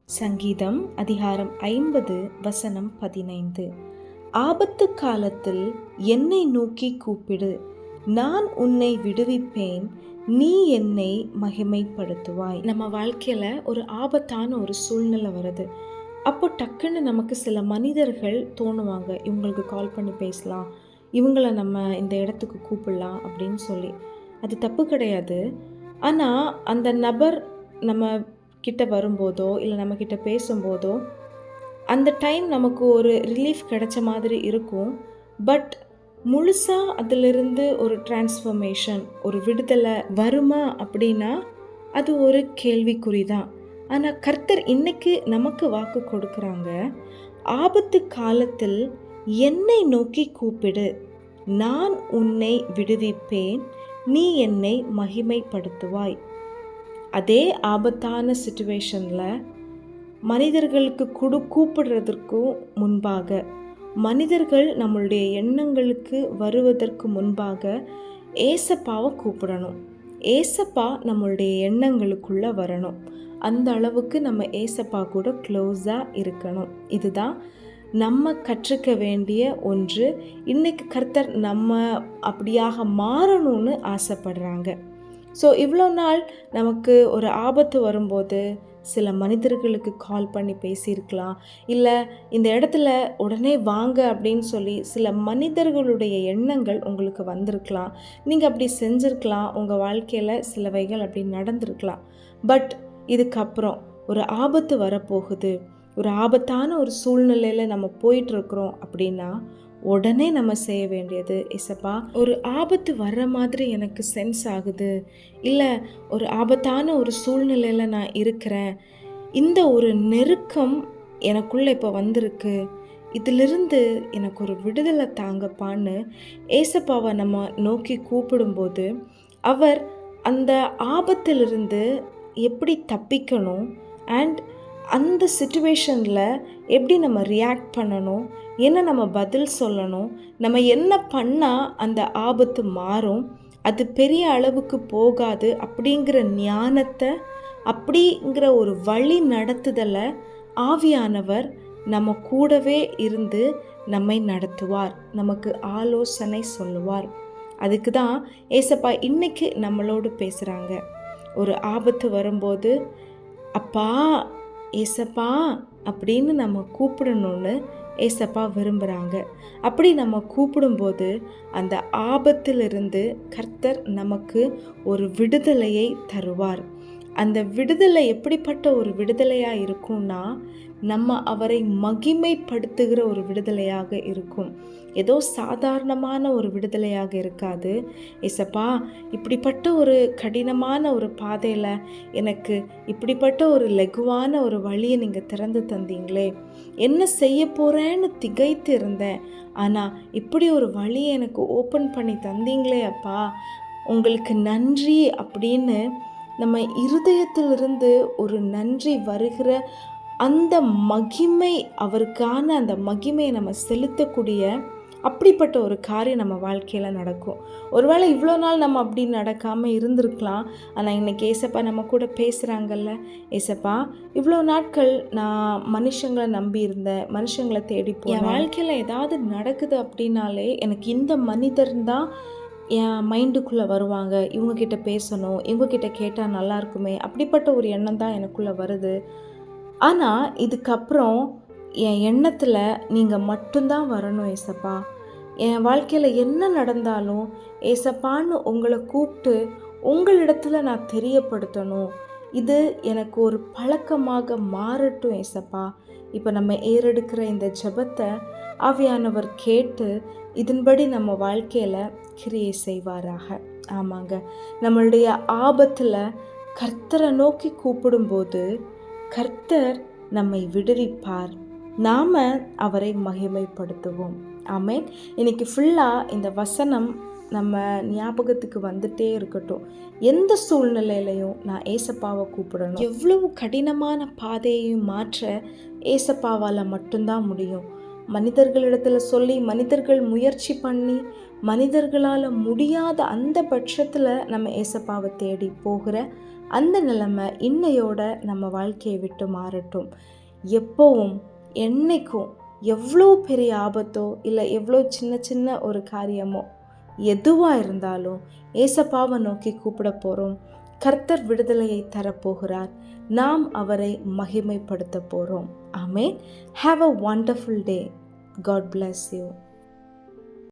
சங்கீதம் அதிகாரம் 50 வசனம் 15. ஆபத்து காலத்தில் என்னை நோக்கி கூப்பிடு, நான் உன்னை விடுவிப்பேன், நீ என்னை மகிமைப்படுத்துவாய். நம்ம வாழ்க்கையில ஒரு ஆபத்தான ஒரு சூழ்நிலை வருது. அப்போ டக்குன்னு நமக்கு சில மனிதர்கள் தோணுவாங்க, இவங்களுக்கு கால் பண்ணி பேசலாம், இவங்கள நம்ம இந்த இடத்துக்கு கூப்பிடலாம் அப்படின்னு சொல்லி. அது தப்பு கிடையாது. ஆனால் அந்த நபர் நம்ம கிட்ட வரும்போதோ இல்லை நம்மக்கிட்ட பேசும்போதோ அந்த டைம் நமக்கு ஒரு ரிலீஃப் கிடைச்ச மாதிரி இருக்கும். பட் முழுசாக அதிலிருந்து ஒரு டிரான்ஸ்ஃபர்மேஷன், ஒரு விடுதலை வருமா அப்படின்னா அது ஒரு கேள்விக்குறி தான். ஆனால் கர்த்தர் இன்னைக்கு நமக்கு வாக்கு கொடுக்குறாங்க, ஆபத்து காலத்தில் என்னை நோக்கி கூப்பிடு, நான் உன்னை விடுவிப்பேன், நீ என்னை மகிமைப்படுத்துவாய். அதே ஆபத்தான சிச்சுவேஷனில் மனிதர்களுக்கு கூப்பிடுறதற்கும் முன்பாக, மனிதர்கள் நம்மளுடைய எண்ணங்களுக்கு வருவதற்கு முன்பாக ஏசப்பாவை கூப்பிடணும். ஏசப்பா நம்மளுடைய எண்ணங்களுக்குள்ளே வரணும். அந்த அளவுக்கு நம்ம ஏசப்பா கூட க்ளோஸாக இருக்கணும். இதுதான் நம்ம கற்றுக்க வேண்டிய ஒன்று. இன்னைக்கு கர்த்தர் நம்ம அப்படியாக மாறணும்னு ஆசைப்படுறாங்க. ஸோ இவ்வளோ நாள் நமக்கு ஒரு ஆபத்து வரும்போது சில மனிதர்களுக்கு கால் பண்ணி பேசியிருக்கலாம், இல்லை இந்த இடத்துல உடனே வாங்க அப்படின்னு சொல்லி சில மனிதர்களுடைய எண்ணங்கள் உங்களுக்கு வந்திருக்கலாம். நீங்கள் அப்படி செஞ்சுருக்கலாம், உங்கள் வாழ்க்கையில் சிலவைகள் அப்படி நடந்திருக்கலாம். பட் இதுக்கப்புறம் ஒரு ஆபத்து வரப்போகுது, ஒரு ஆபத்தான ஒரு சூழ்நிலையில் நம்ம போயிட்டுருக்குறோம் அப்படின்னா உடனே நம்ம செய்ய வேண்டியது, ஏசப்பா ஒரு ஆபத்து வர்ற மாதிரி எனக்கு சென்ஸ் ஆகுது, இல்லை ஒரு ஆபத்தான ஒரு சூழ்நிலையில் நான் இருக்கிறேன், இந்த ஒரு நெருக்கம் எனக்குள்ளே இப்போ வந்திருக்கு, இதிலிருந்து எனக்கு ஒரு விடுதலை தாங்கப்பான்னு ஏசப்பாவை நம்ம நோக்கி கூப்பிடும்போது அவர் அந்த ஆபத்திலிருந்து எப்படி தப்பிக்கணும் அண்ட் அந்த சிச்சுவேஷனில் எப்படி நம்ம ரியாக்ட் பண்ணணும், என்ன நம்ம பதில் சொல்லணும், நம்ம என்ன பண்ணால் அந்த ஆபத்து மாறும், அது பெரிய அளவுக்கு போகாது அப்படிங்கிற ஞானத்தை, அப்படிங்கிற ஒரு வழி நடத்துதலை ஆவியானவர் நம்ம கூடவே இருந்து நம்மை நடத்துவார், நமக்கு ஆலோசனை சொல்லுவார். அதுக்கு தான் ஏசப்பா இன்னைக்கு நம்மளோடு பேசுகிறாங்க. ஒரு ஆபத்து வரும்போது அப்பா ஏசப்பா அப்படின்னு நம்ம கூப்பிடணும்னு ஏசப்பா விரும்புகிறாங்க. அப்படி நம்ம கூப்பிடும்போது அந்த ஆபத்திலிருந்து கர்த்தர் நமக்கு ஒரு விடுதலையை தருவார். அந்த விடுதலை எப்படிப்பட்ட ஒரு விடுதலையாக இருக்கும்னா, நம்ம அவரை மகிமைப்படுத்துகிற ஒரு விடுதலையாக இருக்கும். ஏதோ சாதாரணமான ஒரு விடுதலையாக இருக்காது. ஏசப்பா இப்படிப்பட்ட ஒரு கடினமான ஒரு பாதையில் எனக்கு இப்படிப்பட்ட ஒரு லகுவான ஒரு வழியை நீங்கள் திறந்து தந்தீங்களே, என்ன செய்ய போகிறேன்னு திகைத்து இருந்தேன், ஆனால் இப்படி ஒரு வழியை எனக்கு ஓப்பன் பண்ணி தந்தீங்களே அப்பா, உங்களுக்கு நன்றி அப்படின்னு நம்ம இருதயத்திலிருந்து ஒரு நன்றி வருகிற அந்த மகிமை, அவருக்கான அந்த மகிமையை நம்ம செலுத்தக்கூடிய அப்படிப்பட்ட ஒரு காரியம் நம்ம வாழ்க்கையில் நடக்கும். ஒருவேளை இவ்வளோ நாள் நம்ம அப்படி நடக்காமல் இருந்திருக்கலாம். ஆனால் இன்றைக்கி ஏசப்பா நம்ம கூட பேசுகிறாங்கல்ல, ஏசப்பா இவ்வளோ நாட்கள் நான் மனுஷங்களை நம்பி இருந்தேன், மனுஷங்களை தேடி போனேன், வாழ்க்கையில் ஏதாவது நடக்குது அப்படின்னாலே எனக்கு இந்த மனிதர் தான் என் மைண்டுக்குள்ளே வருவாங்க, இவங்கக்கிட்ட பேசணும், இவங்கக்கிட்ட கேட்டால் நல்லா இருக்குமே, அப்படிப்பட்ட ஒரு எண்ணம் தான் எனக்குள்ளே வருது. ஆனால் இதுக்கப்புறம் என் எண்ணத்தில் நீங்கள் மட்டும்தான் வரணும் ஏசப்பா. என் வாழ்க்கையில் என்ன நடந்தாலும் ஏசப்பான்னு உங்களை கூப்பிட்டு உங்களிடத்துல நான் தெரியப்படுத்தணும். இது எனக்கு ஒரு பழக்கமாக மாறட்டும் ஏசப்பா. இப்போ நம்ம ஏறெடுக்கிற இந்த ஜெபத்தை ஆவியானவர் கேட்டு இதன்படி நம்ம வாழ்க்கையில் கிரியை செய்வாராக. ஆமாங்க, நம்மளுடைய ஆபத்தில் கர்த்தரை நோக்கி கூப்பிடும்போது கர்த்தர் நம்மை விடுவிப்பார், நாம் அவரை மகிமைப்படுத்துவோம். ஆமென். இன்னைக்கு ஃபுல்லாக இந்த வசனம் நம்ம ஞாபகத்துக்கு வந்துட்டே இருக்கட்டும். எந்த சூழ்நிலையிலையும் நான் ஏசப்பாவை கூப்பிடணும். எவ்வளவு கடினமான பாதையையும் மாற்ற ஏசப்பாவால் மட்டும்தான் முடியும். மனிதர்களிடத்தில் சொல்லி, மனிதர்கள் முயற்சி பண்ணி, மனிதர்களால் முடியாத அந்த பட்சத்தில் நம்ம ஏசப்பாவை தேடி போகிற அந்த நிலைமை இன்னையோட நம்ம வாழ்க்கையை விட்டு மாறட்டும். எப்போவும் என்னைக்கும் எவ்வளோ பெரிய ஆபத்தோ இல்லை எவ்வளோ சின்ன சின்ன ஒரு காரியமோ எதுவாக இருந்தாலும் ஏசப்பாவை நோக்கி கூப்பிட போகிறோம். கர்த்தர் விடுதலையை தரப்போகிறார். நாம் அவரை மகிமைப்படுத்த போகிறோம். Amen. Have a wonderful day. God bless you.